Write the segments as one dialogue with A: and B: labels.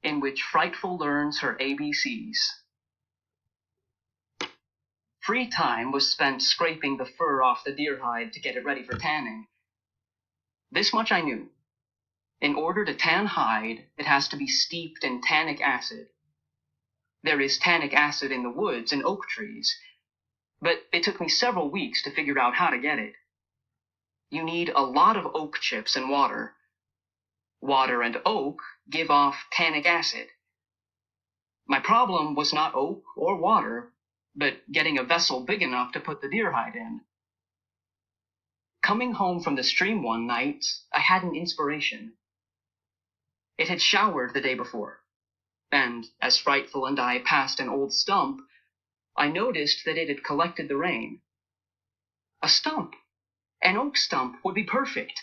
A: in which Frightful learns her ABCs. Free time was spent scraping the fur off the deer hide to get it ready for tanning. This much I knew. In order to tan hide, it has to be steeped in tannic acid. There is tannic acid in the woods and oak trees, but it took me several weeks to figure out how to get it. You need a lot of oak chips and water. Water and oak give off tannic acid. My problem was not oak or water, but getting a vessel big enough to put the deer hide in. Coming home from the stream one night, I had an inspiration. It had showered the day before, and as Frightful and I passed an old stump, I noticed that it had collected the rain. A stump, an oak stump, would be perfect,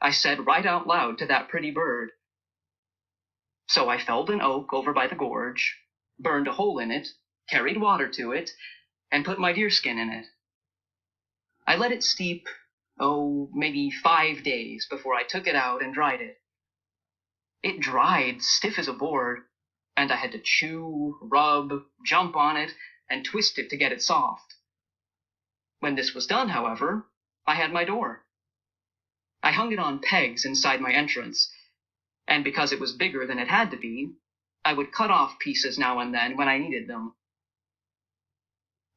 A: I said right out loud to that pretty bird. So I felled an oak over by the gorge, burned a hole in it, carried water to it, and put my deerskin in it. I let it steep, maybe 5 days before I took it out and dried it. It dried stiff as a board, and I had to chew, rub, jump on it, and twist it to get it soft. When this was done, however, I had my door. I hung it on pegs inside my entrance, and because it was bigger than it had to be, I would cut off pieces now and then when I needed them.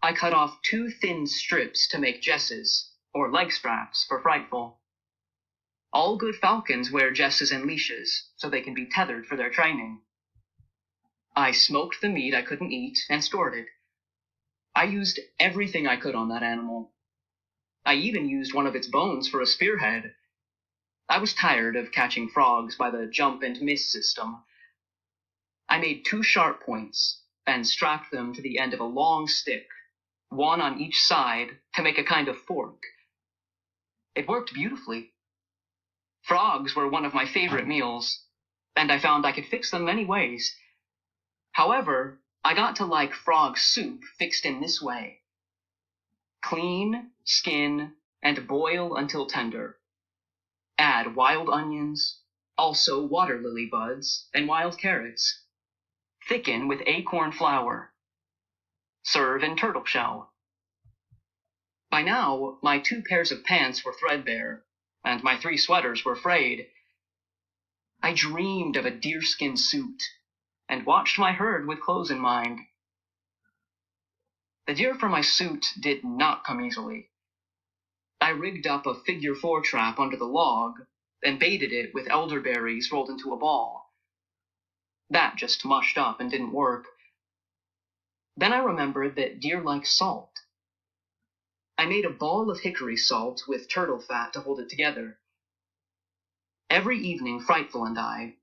A: I cut off 2 thin strips to make jesses, or leg straps, for Frightful. All good falcons wear jesses and leashes, so they can be tethered for their training. I smoked the meat I couldn't eat and stored it. I used everything I could on that animal. I even used one of its bones for a spearhead. I was tired of catching frogs by the jump and miss system. I made 2 sharp points and strapped them to the end of a long stick, one on each side, to make a kind of fork. It worked beautifully. Frogs were one of my favorite meals, and I found I could fix them many ways. However, I got to like frog soup fixed in this way. Clean, skin, and boil until tender. Add wild onions, also water lily buds, and wild carrots. Thicken with acorn flour. Serve in turtle shell. By now, my 2 pairs of pants were threadbare, and my 3 sweaters were frayed. I dreamed of a deerskin suit, and watched my herd with clothes in mind. The deer for my suit did not come easily. I rigged up a figure 4 trap under the log, and baited it with elderberries rolled into a ball. That just mushed up and didn't work. Then I remembered that deer like salt. I made a ball of hickory salt with turtle fat to hold it together. Every evening, Frightful and I,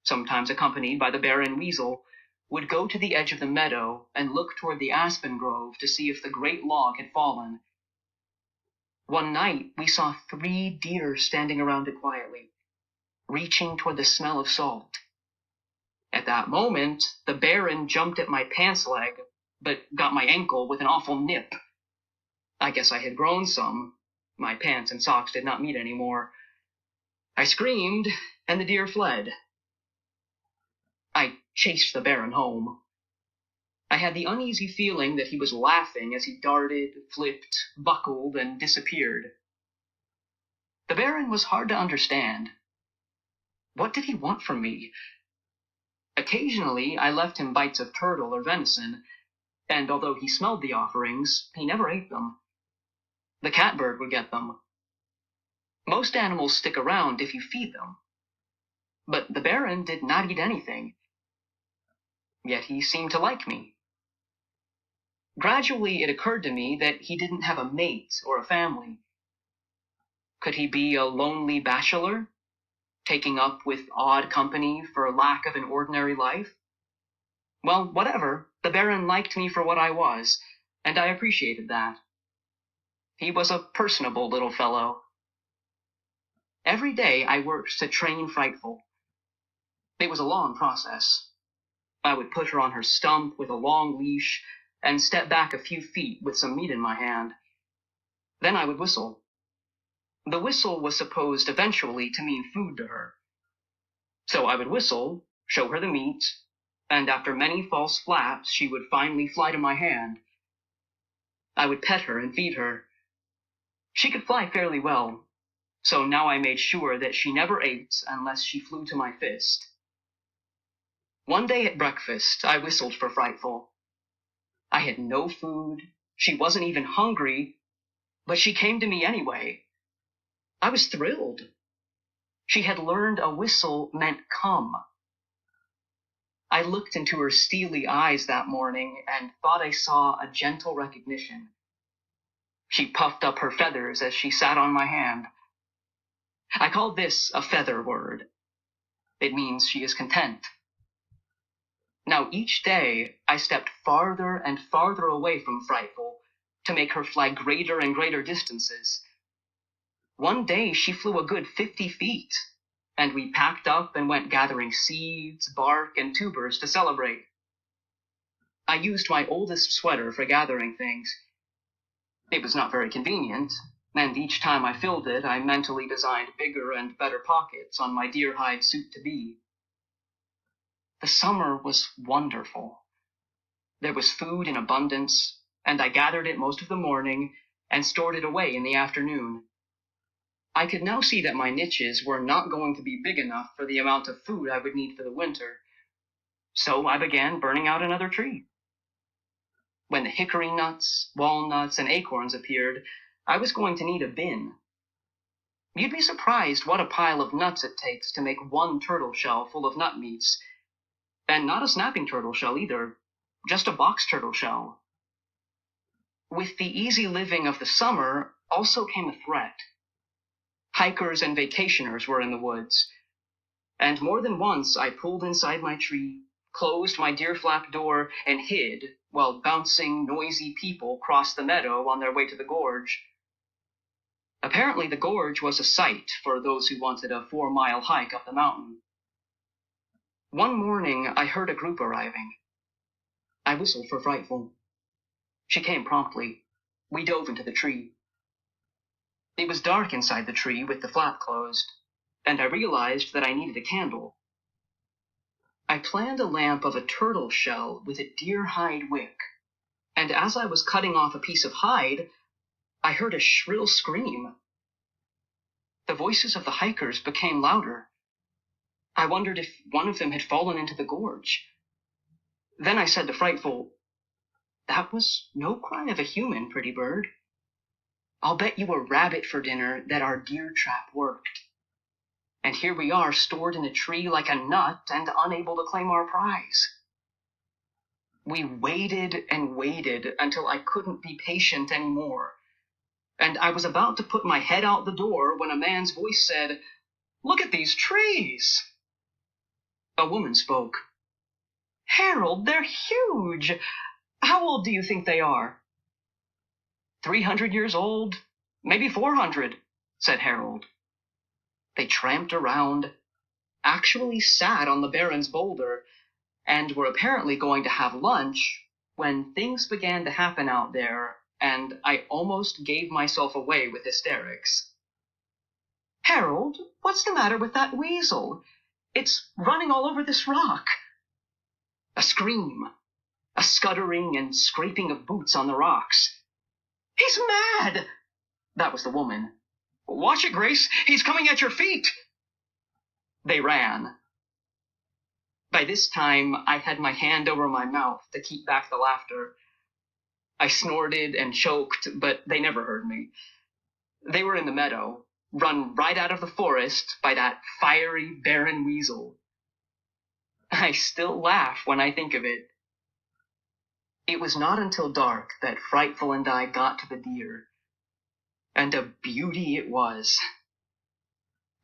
A: sometimes accompanied by the bear and weasel, would go to the edge of the meadow and look toward the aspen grove to see if the great log had fallen. One night, we saw 3 deer standing around it quietly, reaching toward the smell of salt. At that moment, the baron jumped at my pants leg, but got my ankle with an awful nip. I guess I had grown some. My pants and socks did not meet anymore. I screamed, and the deer fled. I chased the baron home. I had the uneasy feeling that he was laughing as he darted, flipped, buckled, and disappeared. The baron was hard to understand. What did he want from me? Occasionally, I left him bites of turtle or venison, and although he smelled the offerings, he never ate them. The catbird would get them. Most animals stick around if you feed them. But the baron did not eat anything. Yet he seemed to like me. Gradually, it occurred to me that he didn't have a mate or a family. Could he be a lonely bachelor, taking up with odd company for lack of an ordinary life? Well, whatever, the baron liked me for what I was, and I appreciated that. He was a personable little fellow. Every day I worked to train Frightful. It was a long process. I would put her on her stump with a long leash and step back a few feet with some meat in my hand. Then I would whistle. The whistle was supposed eventually to mean food to her. So I would whistle, show her the meat, and after many false flaps, she would finally fly to my hand. I would pet her and feed her. She could fly fairly well, so now I made sure that she never ate unless she flew to my fist. One day at breakfast, I whistled for Frightful. I had no food, she wasn't even hungry, but she came to me anyway. I was thrilled. She had learned a whistle meant come. I looked into her steely eyes that morning and thought I saw a gentle recognition. She puffed up her feathers as she sat on my hand. I call this a feather word. It means she is content. Now each day I stepped farther and farther away from Frightful to make her fly greater and greater distances. One day she flew a good 50 feet, and we packed up and went gathering seeds, bark, and tubers to celebrate. I used my oldest sweater for gathering things. It was not very convenient, and each time I filled it, I mentally designed bigger and better pockets on my deer hide suit-to-be. The summer was wonderful. There was food in abundance, and I gathered it most of the morning and stored it away in the afternoon. I could now see that my niches were not going to be big enough for the amount of food I would need for the winter, so I began burning out another tree. When the hickory nuts, walnuts, and acorns appeared, I was going to need a bin. You'd be surprised what a pile of nuts it takes to make one turtle shell full of nut meats. And not a snapping turtle shell either, just a box turtle shell. With the easy living of the summer also came a threat. Hikers and vacationers were in the woods, and more than once I pulled inside my tree, closed my deer flap door, and hid while bouncing, noisy people crossed the meadow on their way to the gorge. Apparently the gorge was a sight for those who wanted a 4-mile hike up the mountain. One morning I heard a group arriving. I whistled for Frightful. She came promptly. We dove into the tree. It was dark inside the tree with the flap closed, and I realized that I needed a candle. I planned a lamp of a turtle shell with a deer hide wick, and as I was cutting off a piece of hide, I heard a shrill scream. The voices of the hikers became louder. I wondered if one of them had fallen into the gorge. Then I said to Frightful, "That was no cry of a human, pretty bird. I'll bet you a rabbit for dinner that our deer trap worked. And here we are stored in a tree like a nut and unable to claim our prize." We waited and waited until I couldn't be patient anymore, and I was about to put my head out the door when a man's voice said, "Look at these trees!" A woman spoke. "Harold, they're huge! How old do you think they are?" 300 years old, maybe 400, said Harold. They tramped around, actually sat on the Baron's boulder, and were apparently going to have lunch when things began to happen out there, and I almost gave myself away with hysterics. "Harold, what's the matter with that weasel? It's running all over this rock." A scream, a scuttering and scraping of boots on the rocks. "He's mad!" That was the woman. "Watch it, Grace! He's coming at your feet!" They ran. By this time, I had my hand over my mouth to keep back the laughter. I snorted and choked, but they never heard me. They were in the meadow, run right out of the forest by that fiery Baron weasel. I still laugh when I think of it. It was not until dark that Frightful and I got to the deer, and a beauty it was.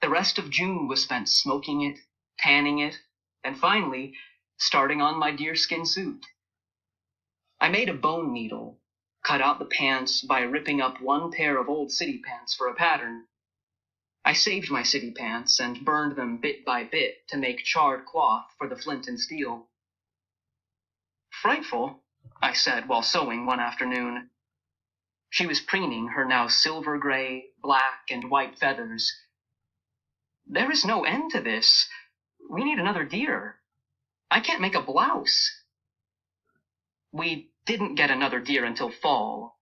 A: The rest of June was spent smoking it, tanning it, and finally starting on my deerskin suit. I made a bone needle, cut out the pants by ripping up one pair of old city pants for a pattern. I saved my city pants and burned them bit by bit to make charred cloth for the flint and steel. "Frightful," I said while sewing one afternoon. She was preening her now silver gray, black, and white feathers. "There is no end to this. We need another deer. I can't make a blouse. We didn't get another deer until fall,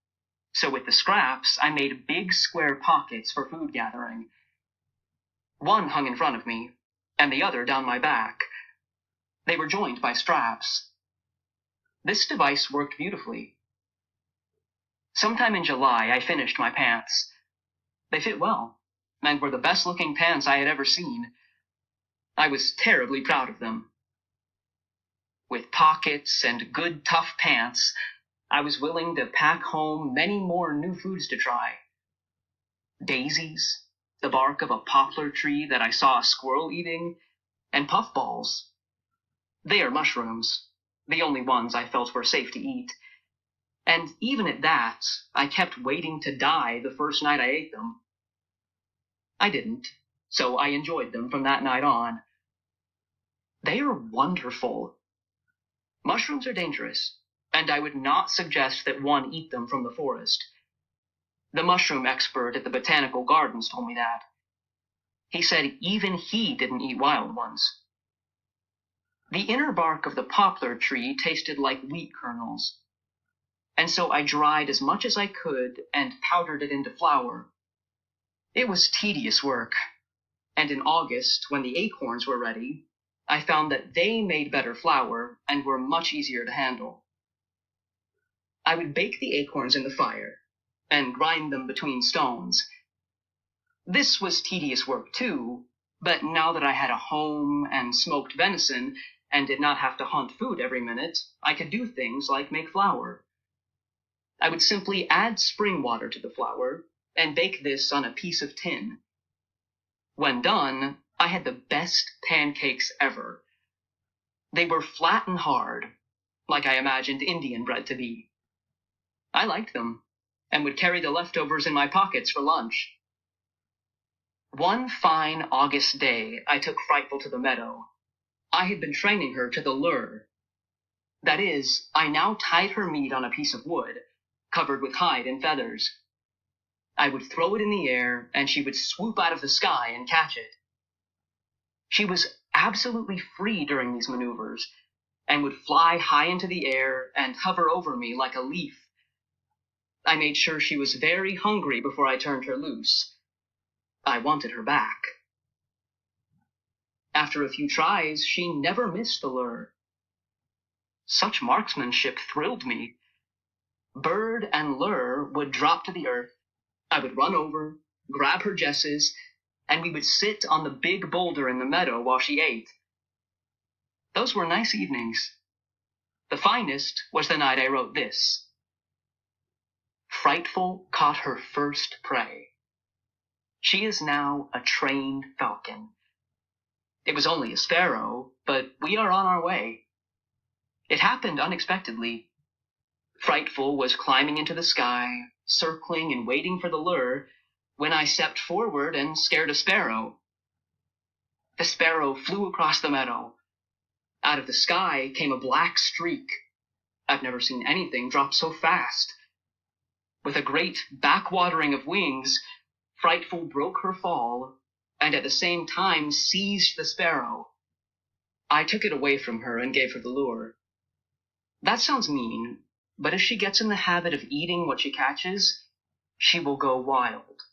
A: so with the scraps, I made big square pockets for food gathering. One hung in front of me, and the other down my back. They were joined by straps. This device worked beautifully. Sometime in July, I finished my pants. They fit well, and were the best-looking pants I had ever seen. I was terribly proud of them. With pockets and good, tough pants, I was willing to pack home many more new foods to try. Daisies, the bark of a poplar tree that I saw a squirrel eating, and puffballs. They are mushrooms, the only ones I felt were safe to eat. And even at that, I kept waiting to die the first night I ate them. I didn't, so I enjoyed them from that night on. They are wonderful. Mushrooms are dangerous, and I would not suggest that one eat them from the forest. The mushroom expert at the botanical gardens told me that. He said even he didn't eat wild ones. The inner bark of the poplar tree tasted like wheat kernels, and so I dried as much as I could and powdered it into flour. It was tedious work, and in August, when the acorns were ready, I found that they made better flour and were much easier to handle. I would bake the acorns in the fire and grind them between stones. This was tedious work too, but now that I had a home and smoked venison and did not have to hunt food every minute, I could do things like make flour. I would simply add spring water to the flour and bake this on a piece of tin. When done, I had the best pancakes ever. They were flat and hard, like I imagined Indian bread to be. I liked them, and would carry the leftovers in my pockets for lunch. One fine August day, I took Frightful to the meadow. I had been training her to the lure. That is, I now tied her meat on a piece of wood, covered with hide and feathers. I would throw it in the air, and she would swoop out of the sky and catch it. She was absolutely free during these maneuvers, and would fly high into the air and hover over me like a leaf. I made sure she was very hungry before I turned her loose. I wanted her back. After a few tries, she never missed the lure. Such marksmanship thrilled me. Bird and lure would drop to the earth. I would run over, grab her jesses, and we would sit on the big boulder in the meadow while she ate. Those were nice evenings. The finest was the night I wrote this. Frightful caught her first prey. She is now a trained falcon. It was only a sparrow, but we are on our way. It happened unexpectedly. Frightful was climbing into the sky, circling and waiting for the lure, when I stepped forward and scared a sparrow. The sparrow flew across the meadow. Out of the sky came a black streak. I've never seen anything drop so fast. With a great backwatering of wings, Frightful broke her fall, and at the same time seized the sparrow. I took it away from her and gave her the lure. That sounds mean, but if she gets in the habit of eating what she catches, she will go wild.